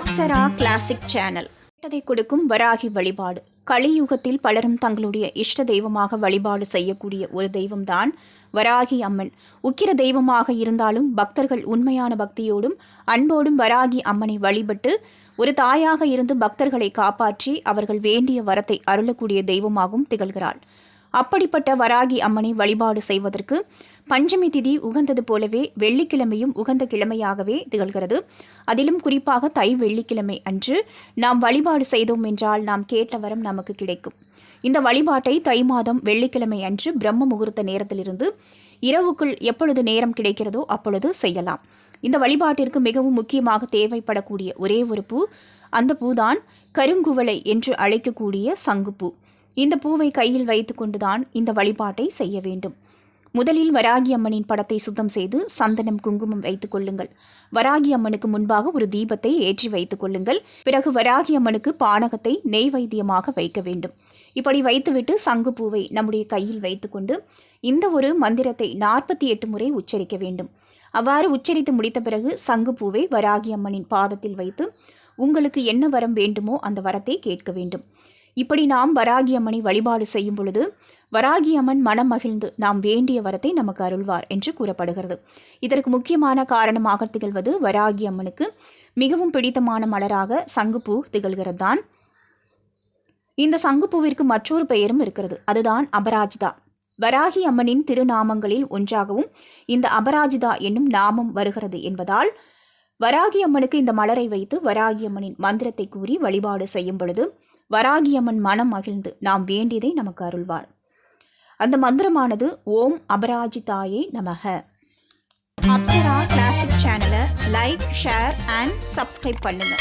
Apsara classic channel. இஷ்டத்தை கொடுக்கும் வராகி வழிபாடு. கலியுகத்தில் பலரும் தங்களுடைய இஷ்ட தெய்வமாக வழிபாடு செய்யக்கூடிய ஒரு தெய்வம்தான் வராகி அம்மன். உக்கிர தெய்வமாக இருந்தாலும் பக்தர்கள் உண்மையான பக்தியோடும் அன்போடும் வராகி அம்மனை வழிபட்டு ஒரு தாயாக இருந்து பக்தர்களை காப்பாற்றி அவர்கள் வேண்டிய வரத்தை அருளக்கூடிய தெய்வமாகவும் திகழ்கிறாள். அப்படிப்பட்ட வராகி அம்மனை வழிபாடு செய்வதற்கு பஞ்சமி திதி உகந்தது போலவே வெள்ளிக்கிழமையும் உகந்த கிழமையாகவே திகழ்கிறது. அதிலும் குறிப்பாக தை வெள்ளிக்கிழமை அன்று நாம் வழிபாடு செய்தோம் என்றால் நாம் கேட்ட வரம் நமக்கு கிடைக்கும். இந்த வழிபாட்டை தை மாதம் வெள்ளிக்கிழமை அன்று பிரம்ம முகூர்த்த நேரத்திலிருந்து இரவுக்குள் எப்பொழுது நேரம் கிடைக்கிறதோ அப்பொழுது செய்யலாம். இந்த வழிபாட்டிற்கு மிகவும் முக்கியமாக தேவைப்படக்கூடிய ஒரே ஒரு பூ, அந்த பூதான் கருங்குவளை என்று அழைக்கக்கூடிய சங்குப்பூ. இந்த பூவை கையில் வைத்து கொண்டுதான் இந்த வழிபாட்டை செய்ய வேண்டும். முதலில் வராகி அம்மனின் படத்தை சுத்தம் செய்து சந்தனம் குங்குமம் வைத்துக் கொள்ளுங்கள். வராகி அம்மனுக்கு முன்பாக ஒரு தீபத்தை ஏற்றி வைத்துக் கொள்ளுங்கள். பிறகு வராகி அம்மனுக்கு பானகத்தை நெய்வேத்தியமாக வைக்க வேண்டும். இப்படி வைத்துவிட்டு சங்குப்பூவை நம்முடைய கையில் வைத்துக்கொண்டு இந்த ஒரு மந்திரத்தை 48 முறை உச்சரிக்க வேண்டும். அவ்வாறு உச்சரித்து முடித்த பிறகு சங்குப்பூவை வராகி அம்மனின் பாதத்தில் வைத்து உங்களுக்கு என்ன வரம் வேண்டுமோ அந்த வரத்தை கேட்க வேண்டும். இப்படி நாம் வராகி அம்மனை வழிபாடு செய்யும் பொழுது வராகி அம்மன் மனம் மகிழ்ந்து நாம் வேண்டிய வரத்தை நமக்கு அருள்வார் என்று கூறப்படுகிறது. இதற்கு முக்கியமான காரணமாக திகழ்வது வராகி அம்மனுக்கு மிகவும் பிடித்தமான மலராக சங்குப்பூ திகழ்கிறது தான். இந்த சங்குப்பூவிற்கு மற்றொரு பெயரும் இருக்கிறது, அதுதான் அபராஜிதா. வராகி அம்மனின் திருநாமங்களில் ஒன்றாகவும் இந்த அபராஜிதா என்னும் நாமம் வருகிறது என்பதால் வராகி அம்மனுக்கு இந்த மலரை வைத்து வராகி அம்மனின் மந்திரத்தை கூறி வழிபாடு செய்யும் பொழுது வராகி அம்மன் மனம் மகிழ்ந்து நாம் வேண்டியதை நமக்கு அருள்வார். அந்த மந்திரமானது ஓம் அபராஜிதாயை நமக. அப்சரா கிளாசிக் சேனலை லைக், ஷேர் அண்ட் சப்ஸ்கிரைப் பண்ணுங்க.